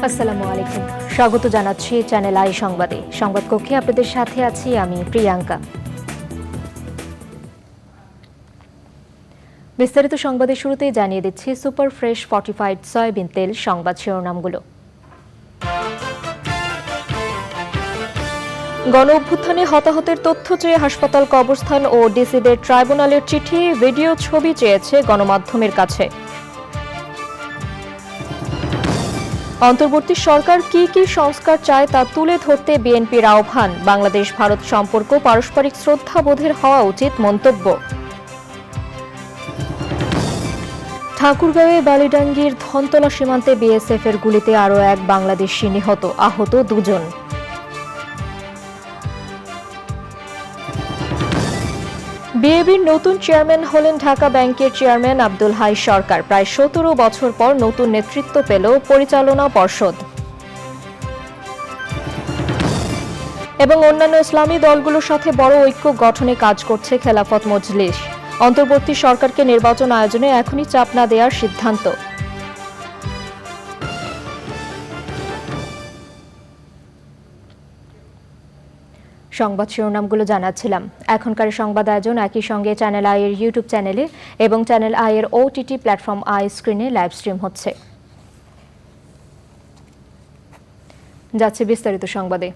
আসসালামু আলাইকুম, স্বাগত জানাচ্ছি চ্যানেল আই সংবাদে। সংবাদ কক্ষে আপনাদের সাথে আছি আমি প্রিয়াঙ্কা। বিস্তারিত সংবাদের শুরুতেই জানিয়ে দিচ্ছি সুপার ফ্রেশ ফর্টিফাইড সয়াবিন তেল সংবাদ শিরোনামগুলো। গণ অভ্যুত্থানে হতাহতের তথ্য চেয়ে হাসপাতাল কবরস্থান ও ডিসিদের ট্রাইব্যুনালের চিঠি, ভিডিও ছবি চেয়েছে গণমাধ্যমের কাছে। অন্তর্বর্তী সরকার কি কি সংস্কার চায় তা তুলে ধরতে বিএনপির আহ্বান। বাংলাদেশ ভারত সম্পর্ক পারস্পরিক শ্রদ্ধাবোধের হওয়া উচিত মন্তব্য। ঠাকুরগাঁওয়ে বালিডাঙ্গির ধনতলা সীমান্তে বিএসএফ এর গুলিতে আরও এক বাংলাদেশি নিহত, আহত দুজন। বিএবির নতুন চেয়ারম্যান হলেন ঢাকা ব্যাংকের চেয়ারম্যান আব্দুল হাই সরকার। প্রায় 17 বছর পর নতুন নেতৃত্ব পেল পরিচালনা পর্ষদ। এবং অন্যান্য ইসলামী দলগুলোর সাথে বড় ঐক্য গঠনে কাজ করছে খেলাফত মজলিস। অন্তর্বর্তী সরকারকে নির্বাচন আয়োজনে এখনই চাপ না দেওয়ার সিদ্ধান্ত। সংবাদ শিরোনামগুলো জানাচ্ছিলাম। এখনকার সংবাদ আয়োজন একই সঙ্গে চ্যানেল আই এর ইউটিউব চ্যানেলে এবং চ্যানেল আই এর ওটিটি প্ল্যাটফর্ম আই স্ক্রিনে লাইভ স্ট্রিম হচ্ছে। যাচ্ছে বিস্তারিত সংবাদে।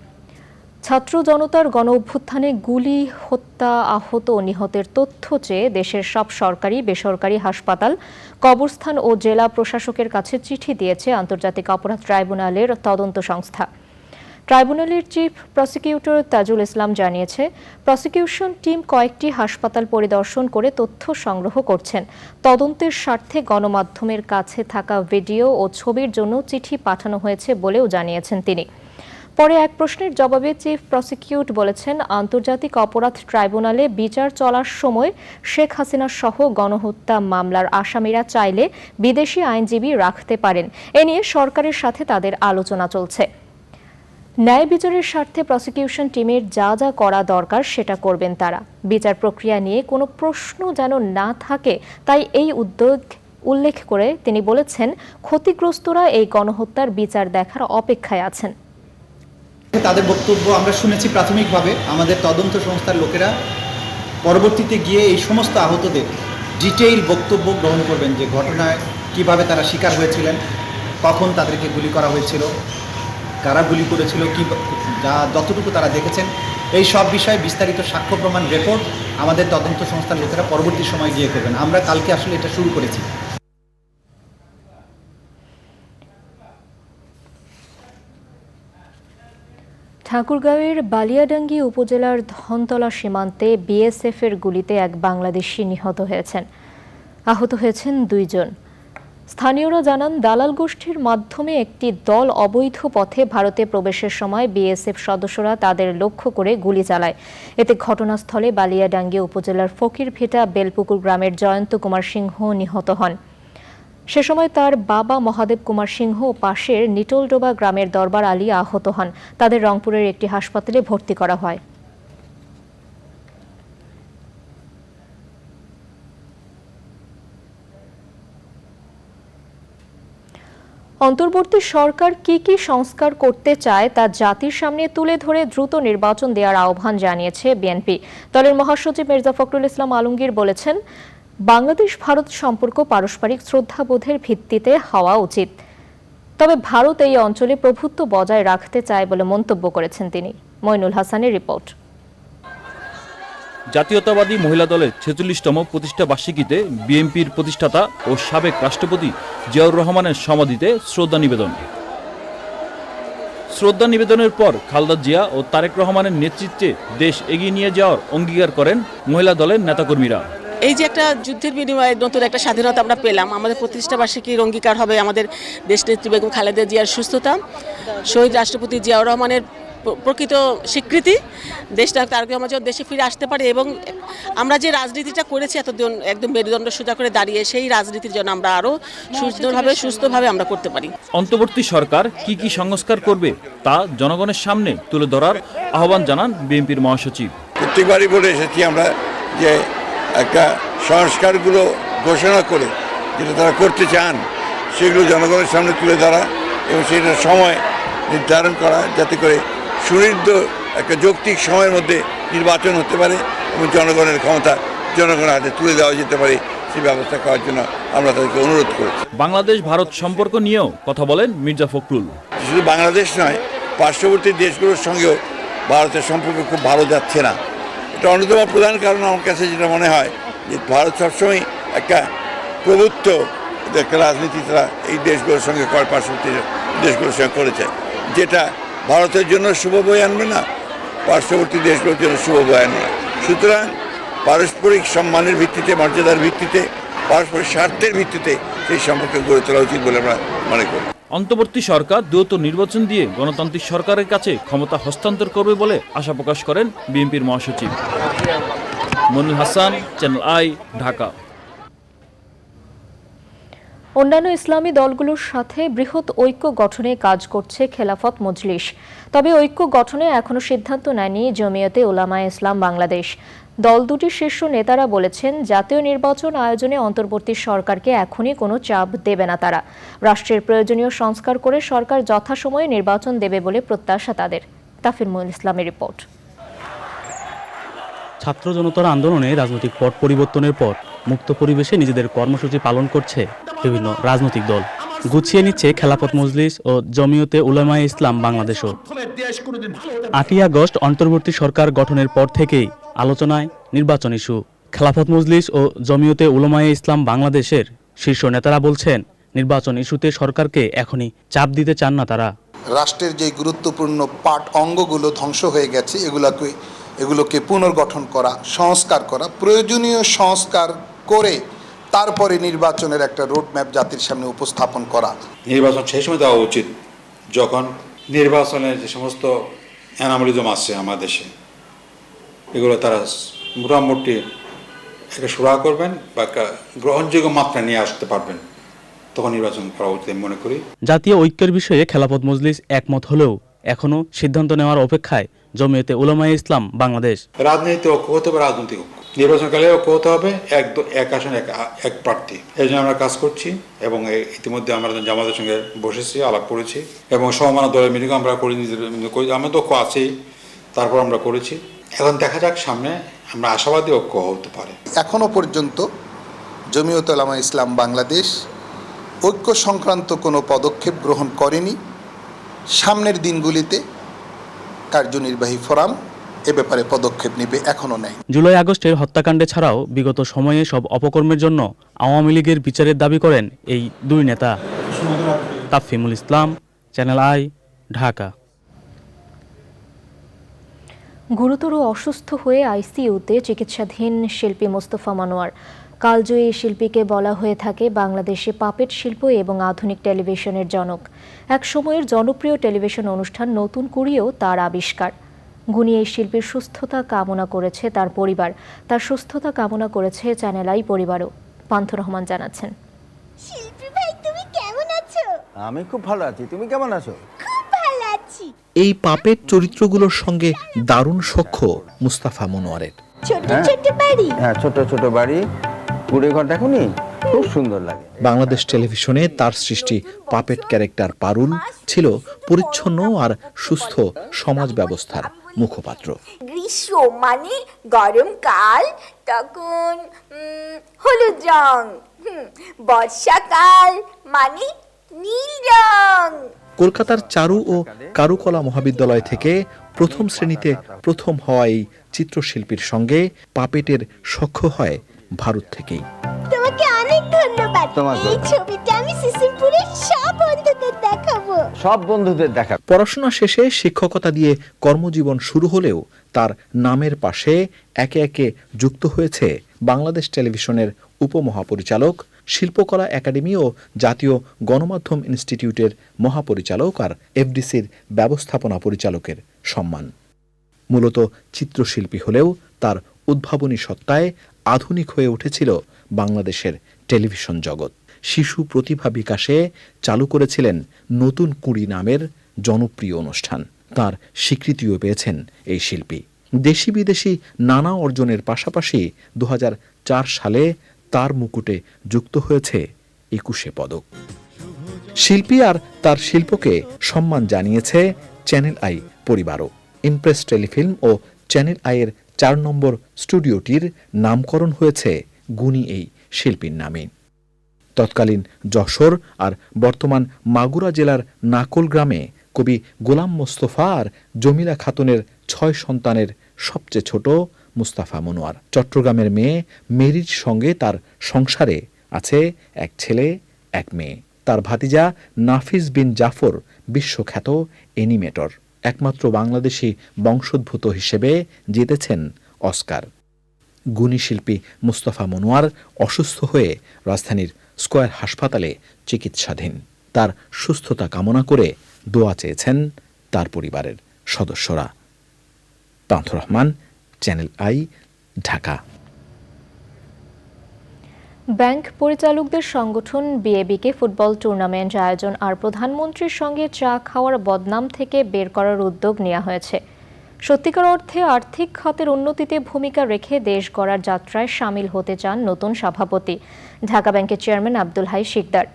ছাত্র জনতার গণ অভ্যুত্থানে গুলি, হত্যা, আহত ও নিহতের তথ্য চেয়ে দেশের সব সরকারি বেসরকারি হাসপাতাল, কবরস্থান ও জেলা প্রশাসকের কাছে চিঠি দিয়েছে আন্তর্জাতিক অপরাধ ট্রাইব্যুনালের তদন্ত সংস্থা। ট্রাইব্যুনালের চিফ প্রসিকিউটর তাজুল ইসলাম জানিয়েছে, প্রসিকিউশন টিম কয়েকটি হাসপাতাল পরিদর্শন করে তথ্য সংগ্রহ করছেন। তদন্তের স্বার্থে গণমাধ্যমের কাছে থাকা ভিডিও ও ছবির জন্য চিঠি পাঠানো হয়েছে বলেও জানিয়েছেন তিনি। পরে এক প্রশ্নের জবাবে চিফ প্রসিকিউট বলেছেন, আন্তর্জাতিক অপরাধ ট্রাইব্যুনালে বিচার চলার সময় শেখ হাসিনা সহ গণহত্যা মামলার আসামিরা চাইলে বিদেশি আইনজীবী রাখতে পারেন। এ নিয়ে সরকারের সাথে তাদের আলোচনা চলছে। ন্যায় বিচারের স্বার্থে প্রসিকিউশন টিমের যা যা করা দরকার সেটা করবেন তারা। বিচার প্রক্রিয়া নিয়ে কোনো প্রশ্ন যেন না থাকে, তাই এই উদ্যোগ উল্লেখ করে তিনি বলেছেন, ক্ষতিগ্রস্তরা এই গণহত্যার বিচার দেখার অপেক্ষায় আছেন। তাদের বক্তব্য আমরা শুনেছি প্রাথমিকভাবে। আমাদের তদন্ত সংস্থার লোকেরা পরবর্তীতে গিয়ে এই সমস্ত আহতদের ডিটেইল বক্তব্য গ্রহণ করবেন, যে ঘটনায় কিভাবে তারা শিকার হয়েছিলেন, কখন তাদেরকে গুলি করা হয়েছিল, কারা গুলি করেছিল, কি যতটুকু তারা দেখেছেন, এই সব বিষয়ে বিস্তারিত সাক্ষ্য প্রমাণ রিপোর্ট আমাদের তদন্ত সংস্থার লোকেরা পরবর্তী সময় গিয়ে করবেন। আমরা কালকে আসলে এটা শুরু করেছি। ঠাকুরগাঁওয়ের বালিয়াডাঙ্গি উপজেলার ধনতলা সীমান্তে বিএসএফ এর গুলিতে এক বাংলাদেশি নিহত হয়েছেন, আহত হয়েছেন দুইজন। স্থানীয়রা জানান, দালাল গোষ্ঠীর মাধ্যমে একটি দল অবৈধ পথে ভারতে প্রবেশের সময় বিএসএফ সদস্যরা তাদের লক্ষ্য করে গুলি চালায়। এতে ঘটনাস্থলে বালিয়াডাঙ্গি উপজেলার ফকিরভিটা বেলপুকুর গ্রামের জয়ন্ত কুমার সিংহ নিহত হন। সে সময় তার বাবা মহাদেব কুমার সিংহ ও পাশের নিটোলডোবা গ্রামের দরবার আলী আহত হন। তাদের রংপুরের একটি হাসপাতালে ভর্তি করা হয়। অন্তর্বর্তী সরকার কি কি সংস্কার করতে চায় তা জাতির সামনে তুলে ধরে দ্রুত নির্বাচন দেওয়ার আহ্বান জানিয়েছে বিএনপি। দলের মহাসচিব মির্জা ফখরুল ইসলাম আলমগীর বলেছেন, বাংলাদেশ ভারত সম্পর্ক পারস্পরিক শ্রদ্ধাবোধের ভিত্তিতে হওয়া উচিত। তবে ভারত এই অঞ্চলে প্রভুত্ব বজায় রাখতে চায় বলে মন্তব্য করেছেন তিনি। মইনুল হাসানের রিপোর্ট। জাতীয়তাবাদী মহিলা দলের 46তম প্রতিষ্ঠা বার্ষিকীতে বিএনপির প্রতিষ্ঠাতা ও সাবেক রাষ্ট্রপতি জিয়াউর রহমানের সমাধিতে শ্রদ্ধা নিবেদন। শ্রদ্ধা নিবেদনের পর খালেদা জিয়া ও তারেক রহমানের নেতৃত্বে দেশ এগিয়ে নিয়ে যাওয়ার অঙ্গীকার করেন মহিলা দলের নেতাকর্মীরা। এই যে একটা যুদ্ধের বিনিময়ে নতুন একটা স্বাধীনতা আমরা পেলাম, আমাদের প্রতিষ্ঠা বার্ষিকীর অঙ্গীকার হবে আমাদের দেশনেত্রী বেগম খালেদা জিয়ার সুস্থতা, শহীদ রাষ্ট্রপতি জিয়াউর রহমানের প্রকৃত স্বীকৃতি। দেশটা তারেক রহমান যেন দেশে ফিরে আসতে পারে এবং আমরা যে রাজনীতিটা করেছি এতদিন একদম মেরুদণ্ড সোজা করে দাঁড়িয়ে, সেই রাজনীতির জন্য আমরা আরও সুস্থভাবে আমরা করতে পারি। অন্তর্বর্তী সরকার কি কি সংস্কার করবে তা জনগণের সামনে তুলে ধরার আহ্বান জানান বিএনপির মহাসচিব। প্রত্যেকবারই বলে এসেছি আমরা যে একটা সংস্কারগুলো ঘোষণা করে যেটা তারা করতে চান সেগুলো জনগণের সামনে তুলে ধরা এবং সেটার সময় নির্ধারণ করা, যাতে করে সুনির্দিষ্ট একটা যৌক্তিক সময়ের মধ্যে নির্বাচন হতে পারে এবং জনগণের ক্ষমতা জনগণের হাতে তুলে দেওয়া যেতে পারে, সেই ব্যবস্থা করার জন্য আমরা তাদেরকে অনুরোধ করেছি। বাংলাদেশ ভারত সম্পর্ক নিয়েও কথা বলেন মির্জা ফখরুল। শুধু বাংলাদেশ নয়, পার্শ্ববর্তী দেশগুলোর সঙ্গেও ভারতের সম্পর্ক খুব ভালো যাচ্ছে না। এটা অন্যতম প্রধান কারণ আমার কাছে যেটা মনে হয় যে ভারত সবসময় একটা প্রভুত্ব একটা রাজনীতি তারা এই দেশগুলোর সঙ্গে পার্শ্ববর্তী দেশগুলোর সঙ্গে করেছে, যেটা ভারতের জন্য শুভ বয়ে আনবে না, পার্শ্ববর্তী দেশগুলোর জন্য শুভ বয়ে আনবে না। সুতরাং পারস্পরিক সম্মানের ভিত্তিতে, মর্যাদার ভিত্তিতে, পারস্পরিক স্বার্থের ভিত্তিতে সেই সম্পর্ক গড়ে তোলা উচিত বলে আমরা মনে করি। অন্তর্বর্তী সরকার দ্রুত নির্বাচন দিয়ে গণতান্ত্রিক সরকারের কাছে ক্ষমতা হস্তান্তর করবে বলে আশা প্রকাশ করেন বিএনপির মহাসচিব। মনির হাসান, চ্যানেল আই, ঢাকা। অন্যান্য ইসলামী দলগুলোর সাথে বৃহৎ ঐক্য গঠনে কাজ করছে খেলাফত মজলিস। তবে ঐক্য গঠনে এখনো সিদ্ধান্ত নেয়নি জমিয়তে উলামায়ে ইসলাম বাংলাদেশ। দল দুটির শীর্ষ নেতারা বলেছেন, জাতীয় নির্বাচন আয়োজনে অন্তর্বর্তী সরকারকে এখনই কোনো চাপ দেবে না তারা। রাষ্ট্রের প্রয়োজনীয় সংস্কার করে সরকার যথাসময়ে নির্বাচন দেবে বলে প্রত্যাশা তাদের। তাফিরুল ইসলামের রিপোর্ট। ছাত্র জনতার আন্দোলনে রাজনৈতিক পট পরিবর্তনের পর মুক্ত পরিবেশে নিজেদের কর্মসূচি পালন করছে বিভিন্ন রাজনৈতিক দল। গুছিয়ে নিচ্ছে খেলাফত মজলিস ও জমিয়তে উলামায়ে ইসলাম বাংলাদেশও। 8ই আগস্ট অন্তর্বর্তী সরকার গঠনের পর থেকেই আলোচনায় নির্বাচন ইস্যু। খেলাফত মজলিস ও জমিয়তে উলামায়ে ইসলাম বাংলাদেশের শীর্ষ নেতারা বলছেন, নির্বাচন ইস্যুতে সরকারকে এখনই চাপ দিতে চান না তারা। রাষ্ট্রের যে গুরুত্বপূর্ণ পার্ট অঙ্গগুলো ধ্বংস হয়ে গেছে এগুলোকে পুনর্গঠন করা, সংস্কার করা, প্রয়োজনীয় সংস্কার করে তারপরে নির্বাচনের একটা রোডম্যাপ জাতির সামনে উপস্থাপন করা। নির্বাচন সেই সময় দেওয়া উচিত যখন নির্বাচনের যে সমস্ত অ্যানামলিজম আছে আমার দেশে, এগুলো তারা মোটামুটি একটা সুরা করবেন বা একটা গ্রহণযোগ্য মাত্রা নিয়ে আসতে পারবেন, তখন নির্বাচন করা উচিত মনে করি। জাতীয় ঐক্যের বিষয়ে খেলাফত মজলিস একমত হলেও এখনো সিদ্ধান্ত নেওয়ার অপেক্ষায় জমিয়তে উলামায়ে ইসলাম বাংলাদেশ। রাজনীতি ঐক্য হতে হবে, রাজনৈতিক ঐক্য, নির্বাচনকালে ঐক্য হতে হবে, এক আসন এক প্রার্থী। এই জন্য আমরা কাজ করছি এবং ইতিমধ্যে আমরা জামাতের সঙ্গে বসেছি, আলাপ করেছি এবং সমমানা দলের মিটিং আমরা করি, নিজেদের আমাদের ঐক্য আছেই, তারপর আমরা করেছি। এখন দেখা যাক সামনে আমরা আশাবাদী ঐক্য হতে পারে। এখনো পর্যন্ত জমিয়তে উলামায়ে ইসলাম বাংলাদেশ ঐক্য সংক্রান্ত কোনো পদক্ষেপ গ্রহণ করেনি। সামনের দিনগুলিতে কার্যনির্বাহী ফোরাম এ ব্যাপারে পদক্ষেপ নেবে, এখনো নেই। জুলাই আগস্টের হত্যাকাণ্ডে ছাড়াও বিগত সময়ে সব অপকর্মের জন্য আওয়ামী লীগের বিচারের দাবি করেন এই দুই নেতা। তাফিমুল ইসলাম, চ্যানেল আই, ঢাকা। গুরুতর অসুস্থ হয়ে আইসিইউতে চিকিৎসাধীন শিল্পী মোস্তফা মনোয়ার। কালজয়ী শিল্পীকে বলা হয়ে থাকে বাংলাদেশে পাপেট শিল্প এবং আধুনিক টেলিভিশনের জনক। এক সময়ের জনপ্রিয় টেলিভিশন অনুষ্ঠান নতুন কুড়িয়েও তার আবিষ্কার। গুণী এই শিল্পীর সুস্থতা কামনা করেছে তার পরিবার, তার সুস্থতা কামনা করেছে চ্যানেল আই পরিবারও। পান্থ রহমান জানাচ্ছেন। শিল্পী ভাই, তুমি কেমন আছো? আমি খুব ভালো আছি, তুমি কেমন আছো? খুব ভালো আছি। এই পাপেট চরিত্রগুলোর সঙ্গে দারুণ সখ্য মুস্তাফা মনোয়ারের। ছোট ছোট বাড়ি, হ্যাঁ, ছোট ছোট বাড়ি, কুড়ে ঘর, দেখোনি? খুব সুন্দর লাগে। বাংলাদেশ টেলিভিশনে তার সৃষ্টি পাপেট ক্যারেক্টার পারুল ছিল পরিচ্ছন্ন আর সুস্থ সমাজ ব্যবস্থার মুখপাত্র। গ্রীষ্ম মানে গরমকাল, তখন হলুদ রং। বর্ষাকাল মানে নীল রং। কলকাতার চারু ও কারুকলা মহাবিদ্যালয় থেকে প্রথম শ্রেণীতে প্রথম হওয়া এই চিত্রশিল্পীর সঙ্গে পাপেটের সখ্য হয় ভারত থেকেই। তোমাকে অনেক ধন্যবাদ। এই ছবিটা আমি সিসিমপুরের সব বন্ধুদের দেখাবো। পড়াশোনা শেষে শিক্ষকতা দিয়ে কর্মজীবন শুরু হলেও তার নামের পাশে একে একে যুক্ত হয়েছে বাংলাদেশ টেলিভিশনের উপমহাপরিচালক, শিল্পকলা একাডেমি ও জাতীয় গণমাধ্যম ইনস্টিটিউটের মহাপরিচালক আর এফডিসির ব্যবস্থাপনা পরিচালকের সম্মান। মূলত চিত্রশিল্পী হলেও তার উদ্ভাবনী সত্তায় আধুনিক হয়ে উঠেছিল বাংলাদেশের টেলিভিশন জগৎ। শিশু প্রতিভা বিকাশে চালু করেছিলেন নতুন কুঁড়ি নামের জনপ্রিয় অনুষ্ঠান। তার স্বীকৃতিও পেয়েছেন এই শিল্পী। দেশি বিদেশি নানা অর্জনের পাশাপাশি 2004 সালে তার মুকুটে যুক্ত হয়েছে 21 পদক। শিল্পী আর তার শিল্পকে সম্মান জানিয়েছে চ্যানেল আই পরিবারও। ইমপ্রেস টেলিফিল্ম ও চ্যানেল আইয়ের 4 নম্বর স্টুডিওটির নামকরণ হয়েছে গুণী এই শিল্পীর নামে। তৎকালীন যশোর আর বর্তমান মাগুরা জেলার নাকল গ্রামে কবি গোলাম মোস্তফা আর জমিলা খাতুনের 6 সন্তানের সবচেয়ে ছোট মুস্তাফা মনোয়ার। চট্টগ্রামের মেয়ে মেরির সঙ্গে তার সংসারে আছে এক ছেলে এক মেয়ে। তার ভাতিজা নাফিস বিন জাফর বিশ্বখ্যাত অ্যানিমেটর, একমাত্র বাংলাদেশি বংশোদ্ভূত হিসেবে জিতেছেন অস্কার। গুণী শিল্পী মুস্তাফা মনোয়ার অসুস্থ হয়ে রাজধানীর স্কয়ার হাসপাতালে চিকিৎসাধীন। তার সুস্থতা কামনা করে দোয়া চেয়েছেন তার পরিবারের সদস্যরা। Pantho Rahman, channel I, Dhaka. Bank পরিচালকদের সংগঠন বিএবিকে ফুটবল টুর্নামেন্ট আয়োজন আর প্রধানমন্ত্রীর সঙ্গে চা খাওয়ার বদনাম থেকে বের করার উদ্যোগ নেওয়া হয়েছে। সত্যিকার অর্থে আর্থিক খাতের উন্নতিতে ভূমিকা রেখে দেশ গড়ার যাত্রায় সামিল হতে চান নতুন সভাপতি ঢাকা ব্যাংকের চেয়ারম্যান আব্দুল হাই শিকদার।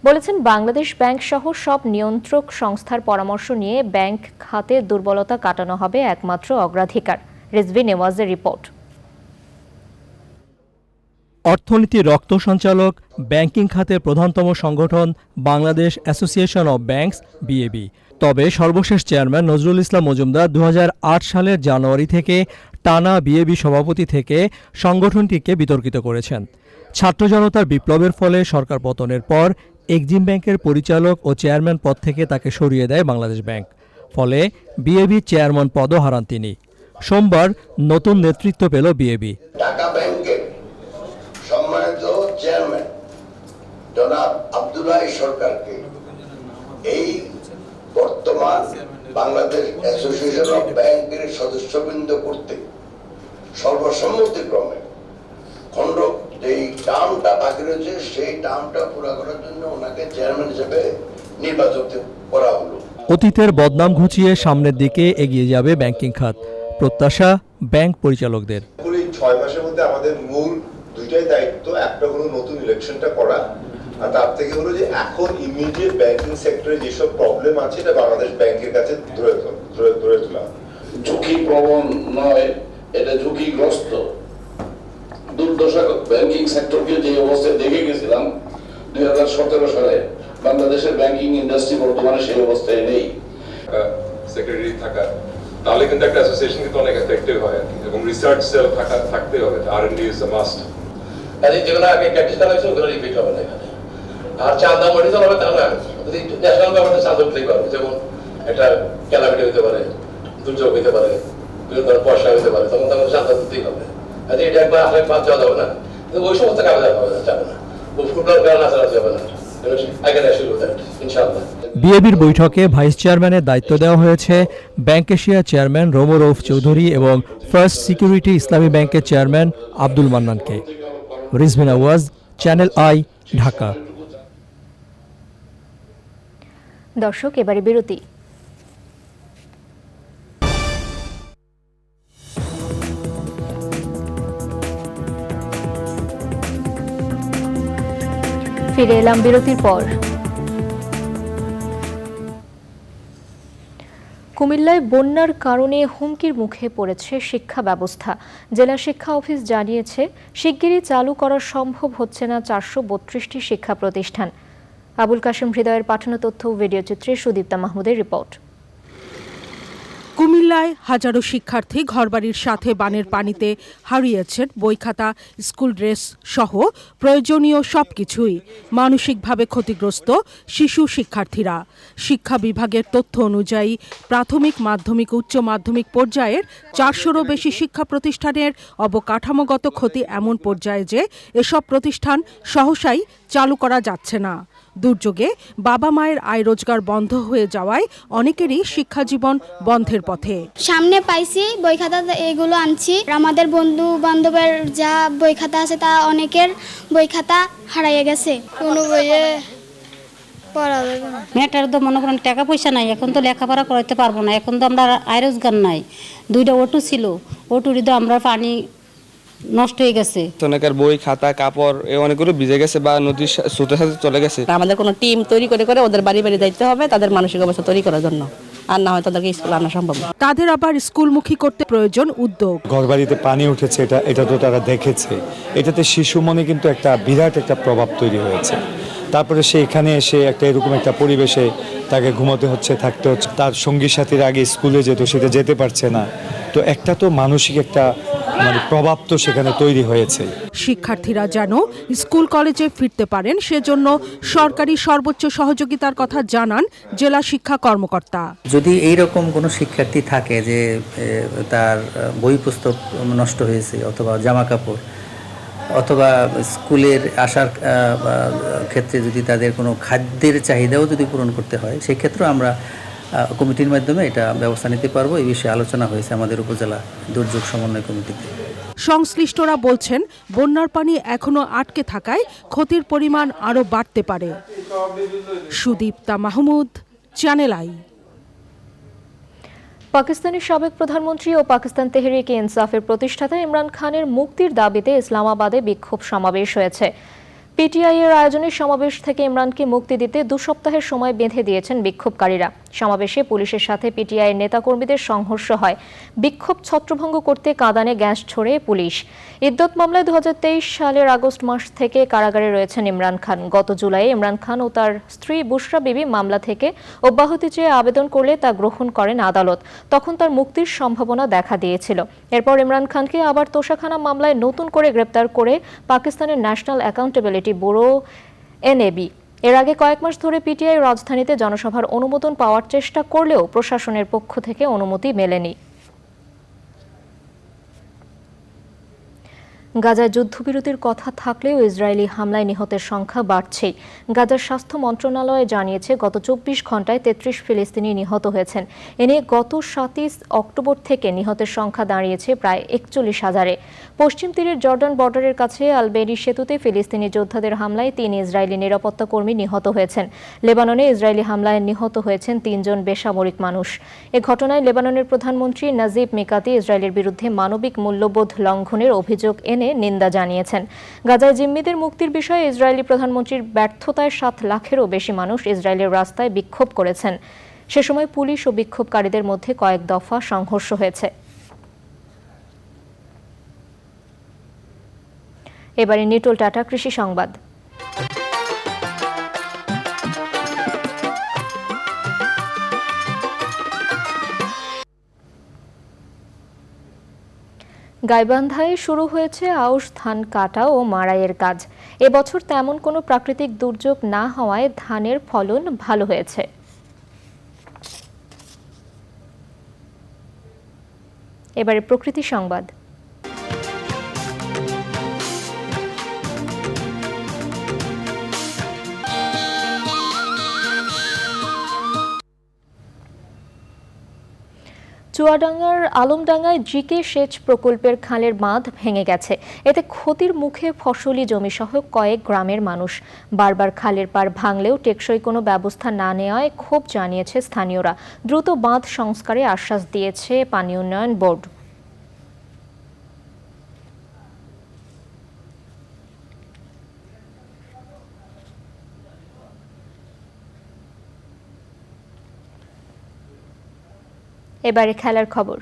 বলেছেন, বাংলাদেশ ব্যাংক সহ সব নিয়ন্ত্রক সংস্থার পরামর্শ নিয়ে ব্যাংক খাতে দুর্বলতা কাটানো হবে একমাত্র অগ্রাধিকার। রিজভি নেওয়াজের রিপোর্ট। অর্থনীতির রক্ত সঞ্চালক ব্যাংকিং খাতের প্রধানতম সংগঠন বাংলাদেশ অ্যাসোসিয়েশন অব ব্যাংকস বিএবি। তবে সর্বশেষ চেয়ারম্যান নজরুল ইসলাম মজুমদার 2008 সালের জানুয়ারি থেকে টানা বিএবি সভাপতি থেকে সংগঠনটিকে বিতর্কিত করেছেন। ছাত্র জনতার বিপ্লবের ফলে সরকার পতনের পর এক্সিম ব্যাংকের পরিচালক ও চেয়ারম্যান পদ থেকে তাকে সরিয়ে দেয় বাংলাদেশ ব্যাংক। ফলে বিএবি চেয়ারম্যান পদও হারান তিনি। সোমবার নতুন নেতৃত্ব পেল বিএবি। ঢাকা ব্যাংকের সম্মানিত চেয়ারম্যান জনাব আব্দুল হাই সরকারকে এই বর্তমান বাংলাদেশ অ্যাসোসিয়েশন অব ব্যাংকের সদস্যবৃন্দ করতে সর্বসম্মতিক্রমে খণ্ড যেই টার্মটা বাকি রয়েছে সেই টার্মটা পুরো করার জন্য ওনাকে চেয়ারম্যান হিসেবে নির্বাচিত করা হলো। অতীতের বদনাম ঘুচিয়ে সামনের দিকে এগিয়ে যাবে ব্যাংকিং খাত, প্রত্যাশা ব্যাংক পরিচালকদের। 6 মাসের মধ্যে আমাদের মূল দুইটাই দায়িত্ব, একটা হলো নতুন ইলেকশনটা করা, আর তার থেকে হলো যে এখন ইমিডিয়েট ব্যাংকিং সেক্টরে যেসব প্রবলেম আছে এটা বাংলাদেশ ব্যাংকের কাছে ধরে তোলা। ঝুঁকি প্রবণ নয়, এটা ঝুঁকিগ্রস্ত। দুর্দশা ব্যাংকিং সেক্টরকে যে অবস্থায় দেখে গেছিলাম 2017 সালে, বাংলাদেশের ব্যাংকিং ইন্ডাস্ট্রি বর্তমানে সেই অবস্থায় নেই। সেক্রেটারি থাকা তাহলে কিন্তু একটা অ্যাসোসিয়েশন কিন্তু অনেক এফেক্টিভ হয় এবং রিসার্চ সেল থাকতে হবে। R&D is a must. আরে যেগুলো আগে প্র্যাকটিস করা হয়েছে ওগুলো রিপিট হবে না এখানে। আর চাঁদা মডিউল হবে তাহলে যদি ন্যাশনাল গভর্নমেন্ট চাঁদা দিতে পারবে, যেমন একটা ক্যালামিটি হতে পারে, দুর্যোগ হতে পারে, বিভিন্ন ধরনের পয়সা হতে পারে, তখন তাহলে চাঁদা দিতেই হবে। আরে এটা একবার আসলে বাদ যাওয়া যাবে না, কিন্তু ওই সমস্ত কাজ যাবে না, ফুটবল খেলা না চালাতে যাবে না। বিএবির বৈঠকে ভাইস চেয়ারম্যানের দায়িত্ব দেওয়া হয়েছে bank Asia chairman Romo Rouf Chowdhury এবং ফার্স্ট সিকিউরিটি ইসলামী ব্যাংকের চেয়ারম্যান আব্দুল মান্নানকে। Rizvi Newaz, channel I, Dhaka. দর্শক, এবারে বিরতি। ফিরে এলাম বিরতির পর। কুমিল্লায় বন্যার কারণে হুমকির মুখে পড়েছে শিক্ষা ব্যবস্থা। জেলা শিক্ষা অফিস জানিয়েছে, শিগগিরই চালু করা সম্ভব হচ্ছে না 432টি শিক্ষা প্রতিষ্ঠান। আবুল কাশেম হৃদয়ের পাঠানো তথ্য ও ভিডিও চিত্রে সুদীপ্তা মাহমুদের রিপোর্ট। কুমিল্লায় হাজারো শিক্ষার্থী ঘরবাড়ির সাথে বানের পানিতে হারিয়েছেন বই খাতা, স্কুল ড্রেস সহ প্রয়োজনীয় সবকিছুই। মানসিকভাবে ক্ষতিগ্রস্ত শিশু শিক্ষার্থীরা। শিক্ষা বিভাগের তথ্য অনুযায়ী প্রাথমিক, মাধ্যমিক, উচ্চ মাধ্যমিক পর্যায়ের 400-রও বেশি শিক্ষা প্রতিষ্ঠানের অবকাঠামোগত ক্ষতি এমন পর্যায়ে যে এসব প্রতিষ্ঠান সহসাই চালু করা যাচ্ছে না। দুর্যোগে বাবা মায়ের আয় রোজগার বন্ধ হয়ে যাওয়ায় অনেকেরই শিক্ষাজীবন বন্ধের পথে। সামনে পাইছি বই খাতা, এগুলো আনছি। আমাদের বন্ধু বান্ধবের যা বই খাতা আছে তা অনেকের বই খাতা হারাইয়ে গেছে। কোনো বইয়ে পড়া যাবে না। মেয়েটার তো মনে করেন টাকা পয়সা নাই, এখন তো লেখাপড়া করাইতে পারবো না। এখন তো আমরা আয় রোজগার নাই। 2টা অটো ছিল, অটোরই তো আমরা পানি নষ্ট হয়ে গেছে। অনেকের বই খাতা কাপড় অনেকগুলো ভিজে গেছে বা নদীর স্রোতের সাথে চলে গেছে। আমাদের কোনো টিম তৈরি করে ওদের বাড়ি বাড়ি যাইতে হবে তাদের মানসিক অবস্থা তৈরি করার জন্য, আর না হয় তাদেরকে স্কুল আনা সম্ভব না। তাদের আবার স্কুলমুখী করতে প্রয়োজন উদ্যোগ। ঘরবাড়িতে পানি উঠেছে, এটা তো তারা দেখেছে। এটাতে শিশু মনে কিন্তু একটা বিরাট একটা প্রভাব তৈরি হয়েছে। তারপরে সে এখানে এসে একটা এরকম একটা পরিবেশে তাকে ঘুমোতে হচ্ছে, থাকতে হচ্ছে। তার সঙ্গী সাথীর আগে স্কুলে যেত, সেটা যেতে পারছে না। তো একটা তো মানসিক একটা প্রভাব তো সেখানে তৈরি হয়েছে। শিক্ষার্থীরা যেন স্কুল কলেজে ফিরতে পারেন সেজন্য সরকারি সর্বোচ্চ সহযোগিতার কথা জানান জেলা শিক্ষা কর্মকর্তা। যদি এইরকম কোনো শিক্ষার্থী থাকে যে তার বই পুস্তক নষ্ট হয়েছে অথবা জামা কাপড় অথবা স্কুলের আসার ক্ষেত্রে যদি তাদের কোনো খাদ্যের চাহিদাও যদি পূরণ করতে হয়, সেই ক্ষেত্রে আমরা কমিটির মাধ্যমে এটা ব্যবস্থা নিতে পারবো। এই বিষয়ে আলোচনা হয়েছে আমাদের উপজেলা দুর্যোগ সমন্বয় কমিটিতে। সংশ্লিষ্টরা বলছেন বন্যার পানি এখনো আটকে থাকায় ক্ষতির পরিমাণ আরও বাড়তে পারে। Sudipta Mahmud, channel I. পাকিস্তানের সাবেক প্রধানমন্ত্রী ও পাকিস্তান তেহরিক-ই-ইনসাফের প্রতিষ্ঠাতা ইমরান খানের মুক্তির দাবিতে ইসলামাবাদে বিক্ষোভ সমাবেশ হয়েছে। পিটিআই এর আয়োজনে সমাবেশ থেকে ইমরানকে মুক্তি দিতে 2 সপ্তাহের সময় বেঁধে দিয়েছেন বিক্ষোভকারীরা। সমাবেশে পুলিশের সাথে পিটিআই এর নেতাকর্মীদের সংঘর্ষ হয়। বিক্ষোভ ছত্রভঙ্গ করতে কাঁদানে গ্যাস ছোড়ে পুলিশ। ইদ্যত মামলায় 2023 সালের আগস্ট মাস থেকে কারাগারে রয়েছেন ইমরান খান। গত জুলাইয়ে ইমরান খান ও তার স্ত্রী বুশরা বিবি মামলা থেকে অব্যাহতি চেয়ে আবেদন করলে তা গ্রহণ করেন আদালত। তখন তার মুক্তির সম্ভাবনা দেখা দিয়েছিল। এরপর ইমরান খানকে আবার তোষাখানা মামলায় নতুন করে গ্রেপ্তার করে পাকিস্তানের ন্যাশনাল অ্যাকাউন্টেবিলিটি ব্যুরো এনএবি। এর আগে কয়েক মাস ধরে পিটিআই রাজধানীতে জনসভার অনুমোদন পাওয়ার চেষ্টা করলেও প্রশাসনের পক্ষ থেকে অনুমতি মেলেনি। গাজায় যুদ্ধবিরতির কথা থাকলেও ইসরায়েলি হামলায় নিহতের সংখ্যা বাড়ছেই। গাজার স্বাস্থ্য মন্ত্রণালয় জানিয়েছে গত 24 ঘন্টায় 33 ফিলিস্তিনি নিহত হয়েছেন। এ নিয়ে গত 27 অক্টোবর থেকে নিহতের সংখ্যা দাঁড়িয়েছে প্রায় 41,000-এ। পশ্চিম তীরের জর্ডান বর্ডারের কাছে আল-বেরি সেতুতে ফিলিস্তিনি যোদ্ধাদের হামলায় 3 ইসরায়েলি নিরাপত্তা কর্মী নিহত হয়েছেন। লেবাননে ইসরায়েলি হামলায় নিহত হয়েছেন 3 জন বেসামরিক মানুষ। এ ঘটনায় লেবাননের প্রধানমন্ত্রী নাজিব মিকাতি ইসরায়েলের বিরুদ্ধে মানবিক মূল্যবোধ লঙ্ঘনের অভিযোগ এনে নিন্দা জানিয়েছেন। গাজায় জিম্মিদের মুক্তির বিষয়ে ইসরায়েলি প্রধানমন্ত্রীর ব্যর্থতায় 7 লাখেরও বেশি মানুষ ইসরায়েলের রাস্তায় বিক্ষোভ করেছেন। সে সময় পুলিশ ও বিক্ষোভকারীদের মধ্যে কয়েক দফা সংঘর্ষ হয়েছে। এবারে নিটোল টাটা কৃষি সংবাদ। গাইবান্ধায় শুরু হয়েছে আউশ ধান কাটা ও মাড়াইয়ের কাজ। এবছর তেমন কোনো প্রাকৃতিক দুর্যোগ না হওয়ায় ধানের ফলন ভালো হয়েছে। এবারে প্রকৃতি সংবাদ। চুয়াডাঙ্গার আলমডাঙ্গায় জিকে সেচ প্রকল্পের খালের বাঁধ ভেঙে গেছে। এতে ক্ষতির মুখে ফসলি জমিসহ কয়েক গ্রামের মানুষ। বারবার খালের পাড় ভাঙলেও টেকসই কোনো ব্যবস্থা না নেওয়ায় ক্ষোভ জানিয়েছে স্থানীয়রা। দ্রুত বাঁধ সংস্কারে আশ্বাস দিয়েছে পানি উন্নয়ন বোর্ড। এবারে খেলার খবর।